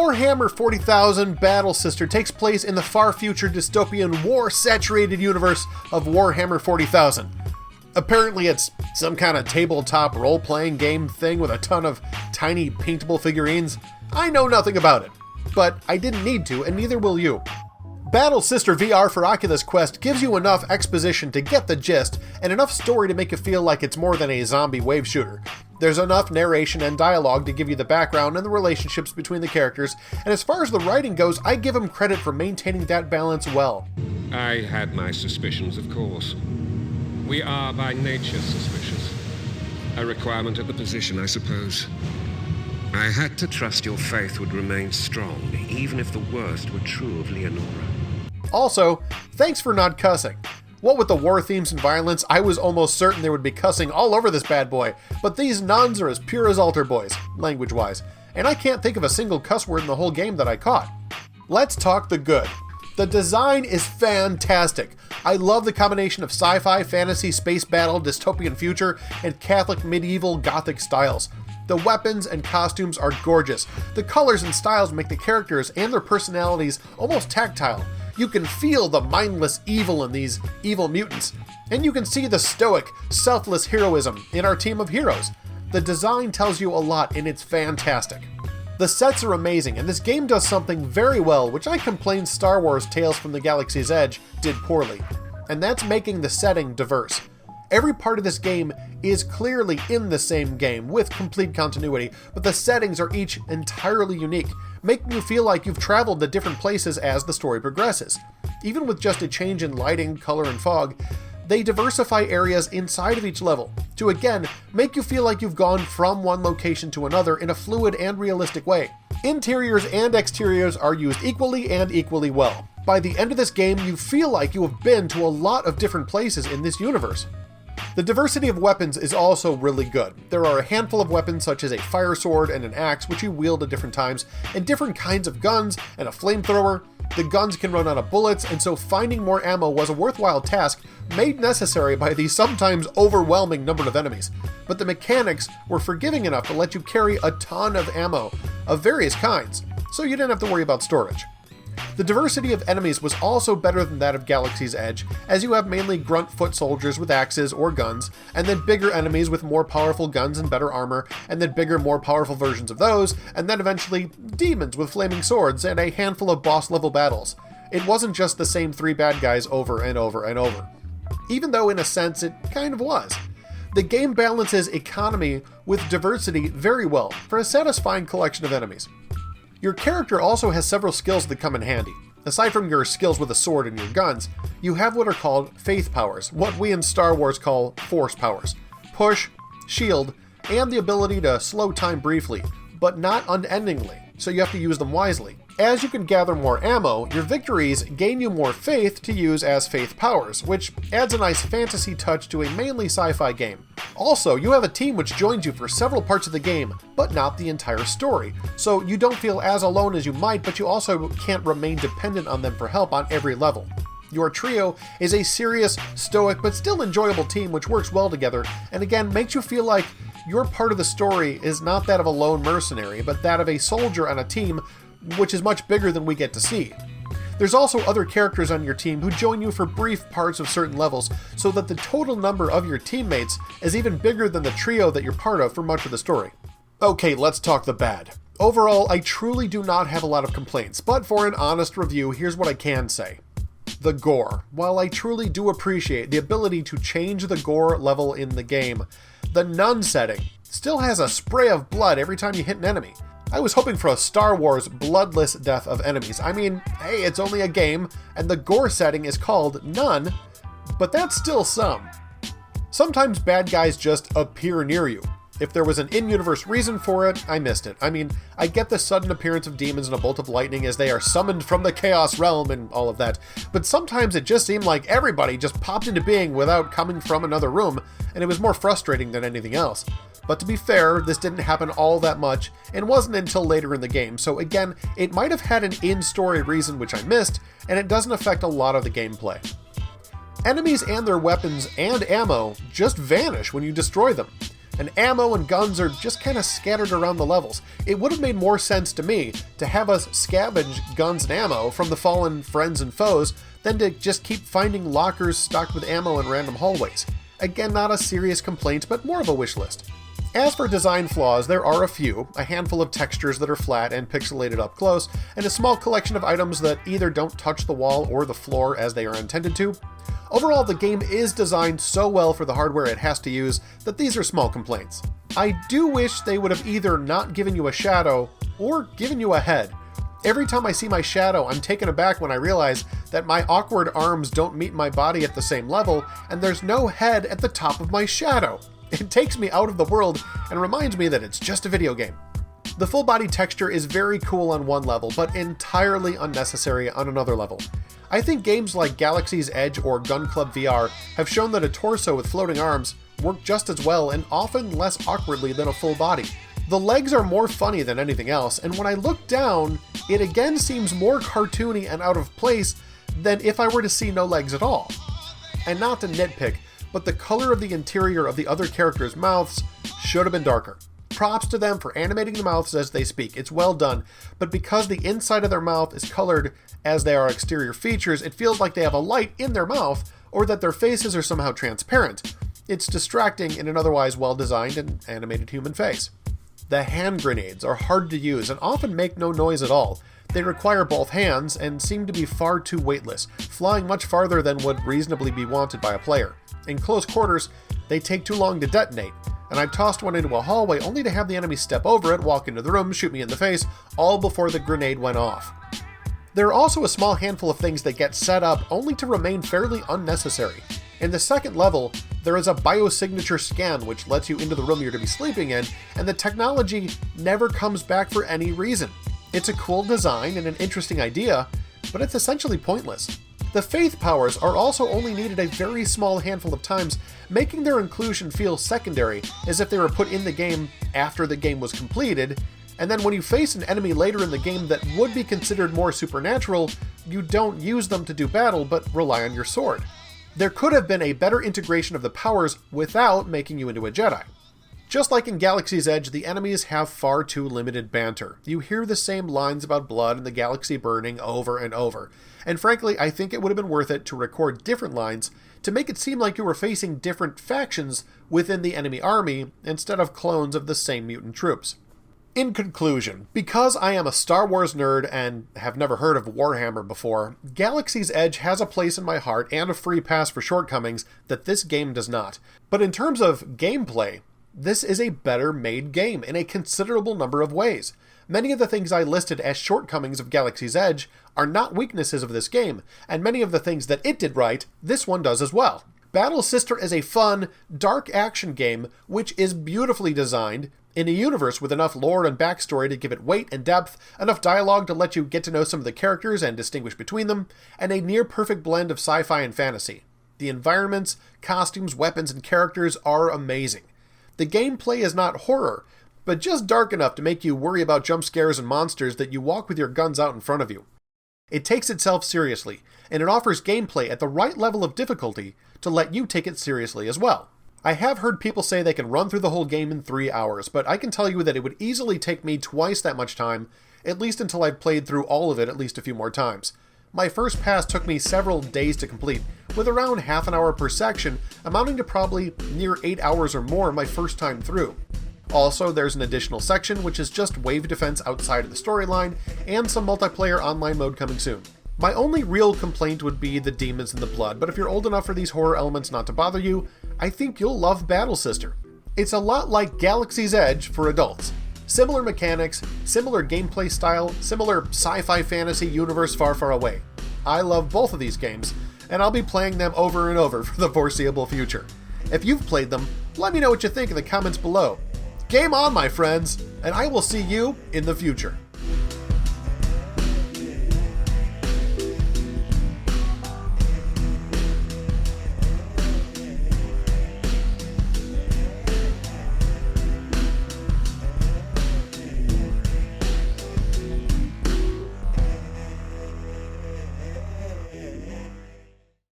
Warhammer 40,000 Battle Sister takes place in the far future dystopian war-saturated universe of Warhammer 40,000. Apparently it's some kind of tabletop role-playing game thing with a ton of tiny paintable figurines. I know nothing about it, but I didn't need to, and neither will you. Battle Sister VR for Oculus Quest gives you enough exposition to get the gist, and enough story to make you feel like it's more than a zombie wave shooter. There's enough narration and dialogue to give you the background and the relationships between the characters, and as far as the writing goes, I give him credit for maintaining that balance well. I had my suspicions, of course. We are by nature suspicious. A requirement of the position, I suppose. I had to trust your faith would remain strong, even if the worst were true of Leonora. Also, thanks for not cussing. What with the war themes and violence, I was almost certain there would be cussing all over this bad boy, but these nuns are as pure as altar boys, language-wise, and I can't think of a single cuss word in the whole game that I caught. Let's talk the good. The design is fantastic. I love the combination of sci-fi, fantasy, space battle, dystopian future, and Catholic medieval Gothic styles. The weapons and costumes are gorgeous. The colors and styles make the characters and their personalities almost tactile. You can feel the mindless evil in these evil mutants, and you can see the stoic, selfless heroism in our team of heroes. The design tells you a lot, and it's fantastic. The sets are amazing, and this game does something very well, which I complained Star Wars Tales from the Galaxy's Edge did poorly, and that's making the setting diverse. Every part of this game is clearly in the same game, with complete continuity, but the settings are each entirely unique, making you feel like you've traveled to different places as the story progresses. Even with just a change in lighting, color, and fog, they diversify areas inside of each level, to again make you feel like you've gone from one location to another in a fluid and realistic way. Interiors and exteriors are used equally and equally well. By the end of this game, you feel like you have been to a lot of different places in this universe. The diversity of weapons is also really good. There are a handful of weapons such as a fire sword and an axe, which you wield at different times, and different kinds of guns and a flamethrower. The guns can run out of bullets, and so finding more ammo was a worthwhile task made necessary by the sometimes overwhelming number of enemies. But the mechanics were forgiving enough to let you carry a ton of ammo of various kinds, so you didn't have to worry about storage. The diversity of enemies was also better than that of Galaxy's Edge, as you have mainly grunt foot soldiers with axes or guns, and then bigger enemies with more powerful guns and better armor, and then bigger, more powerful versions of those, and then eventually demons with flaming swords and a handful of boss-level battles. It wasn't just the same 3 bad guys over and over and over. Even though in a sense it kind of was. The game balances economy with diversity very well for a satisfying collection of enemies. Your character also has several skills that come in handy. Aside from your skills with a sword and your guns, you have what are called faith powers, what we in Star Wars call force powers. Push, shield, and the ability to slow time briefly, but not unendingly, so you have to use them wisely. As you can gather more ammo, your victories gain you more faith to use as faith powers, which adds a nice fantasy touch to a mainly sci-fi game. Also, you have a team which joins you for several parts of the game, but not the entire story, so you don't feel as alone as you might, but you also can't remain dependent on them for help on every level. Your trio is a serious, stoic, but still enjoyable team which works well together, and again makes you feel like your part of the story is not that of a lone mercenary, but that of a soldier on a team which is much bigger than we get to see. There's also other characters on your team who join you for brief parts of certain levels, so that the total number of your teammates is even bigger than the trio that you're part of for much of the story. Okay, let's talk the bad. Overall, I truly do not have a lot of complaints, but for an honest review, here's what I can say. The gore. While I truly do appreciate the ability to change the gore level in the game, the nun setting still has a spray of blood every time you hit an enemy. I was hoping for a Star Wars bloodless death of enemies. I mean, hey, it's only a game, and the gore setting is called none, but that's still some. Sometimes bad guys just appear near you. If there was an in-universe reason for it, I missed it. I mean, I get the sudden appearance of demons and a bolt of lightning as they are summoned from the Chaos Realm and all of that, but sometimes it just seemed like everybody just popped into being without coming from another room, and it was more frustrating than anything else. But to be fair, this didn't happen all that much, and wasn't until later in the game, so again, it might have had an in-story reason which I missed, and it doesn't affect a lot of the gameplay. Enemies and their weapons and ammo just vanish when you destroy them. and ammo and guns are just kind of scattered around the levels. It would have made more sense to me to have us scavenge guns and ammo from the fallen friends and foes than to just keep finding lockers stocked with ammo in random hallways. Again, not a serious complaint, but more of a wish list. As for design flaws, there are a handful of textures that are flat and pixelated up close, and a small collection of items that either don't touch the wall or the floor as they are intended to. Overall, the game is designed so well for the hardware it has to use that these are small complaints. I do wish they would have either not given you a shadow or given you a head. Every time I see my shadow, I'm taken aback when I realize that my awkward arms don't meet my body at the same level, and there's no head at the top of my shadow. It takes me out of the world and reminds me that it's just a video game. The full body texture is very cool on one level, but entirely unnecessary on another level. I think games like Galaxy's Edge or Gun Club VR have shown that a torso with floating arms work just as well and often less awkwardly than a full body. The legs are more funny than anything else, and when I look down, it again seems more cartoony and out of place than if I were to see no legs at all. And not to nitpick, but the color of the interior of the other characters' mouths should have been darker. Props to them for animating the mouths as they speak. It's well done, but because the inside of their mouth is colored as they are exterior features, it feels like they have a light in their mouth or that their faces are somehow transparent. It's distracting in an otherwise well-designed and animated human face. The hand grenades are hard to use and often make no noise at all. They require both hands and seem to be far too weightless, flying much farther than would reasonably be wanted by a player. In close quarters, they take too long to detonate, and I tossed one into a hallway only to have the enemy step over it, walk into the room, shoot me in the face, all before the grenade went off. There are also a small handful of things that get set up only to remain fairly unnecessary. In the second level, there is a biosignature scan which lets you into the room you're to be sleeping in, and the technology never comes back for any reason. It's a cool design and an interesting idea, but it's essentially pointless. The faith powers are also only needed a very small handful of times, making their inclusion feel secondary, as if they were put in the game after the game was completed, and then when you face an enemy later in the game that would be considered more supernatural, you don't use them to do battle, but rely on your sword. There could have been a better integration of the powers without making you into a Jedi. Just like in Galaxy's Edge, the enemies have far too limited banter. You hear the same lines about blood and the galaxy burning over and over. And frankly, I think it would have been worth it to record different lines to make it seem like you were facing different factions within the enemy army instead of clones of the same mutant troops. In conclusion, because I am a Star Wars nerd and have never heard of Warhammer before, Galaxy's Edge has a place in my heart and a free pass for shortcomings that this game does not. But in terms of gameplay, this is a better made game in a considerable number of ways. Many of the things I listed as shortcomings of Galaxy's Edge are not weaknesses of this game, and many of the things that it did right, this one does as well. Battle Sister is a fun, dark action game which is beautifully designed, in a universe with enough lore and backstory to give it weight and depth, enough dialogue to let you get to know some of the characters and distinguish between them, and a near-perfect blend of sci-fi and fantasy. The environments, costumes, weapons, and characters are amazing. The gameplay is not horror, but just dark enough to make you worry about jump scares and monsters that you walk with your guns out in front of you. It takes itself seriously, and it offers gameplay at the right level of difficulty to let you take it seriously as well. I have heard people say they can run through the whole game in 3 hours, but I can tell you that it would easily take me twice that much time, at least until I've played through all of it at least a few more times. My first pass took me several days to complete, with around half an hour per section, amounting to probably near 8 hours or more my first time through. Also, there's an additional section which is just wave defense outside of the storyline, and some multiplayer online mode coming soon. My only real complaint would be the demons and the blood, but if you're old enough for these horror elements not to bother you, I think you'll love Battle Sister. It's a lot like Galaxy's Edge for adults. Similar mechanics, similar gameplay style, similar sci-fi fantasy universe far, far away. I love both of these games, and I'll be playing them over and over for the foreseeable future. If you've played them, let me know what you think in the comments below. Game on, my friends, and I will see you in the future.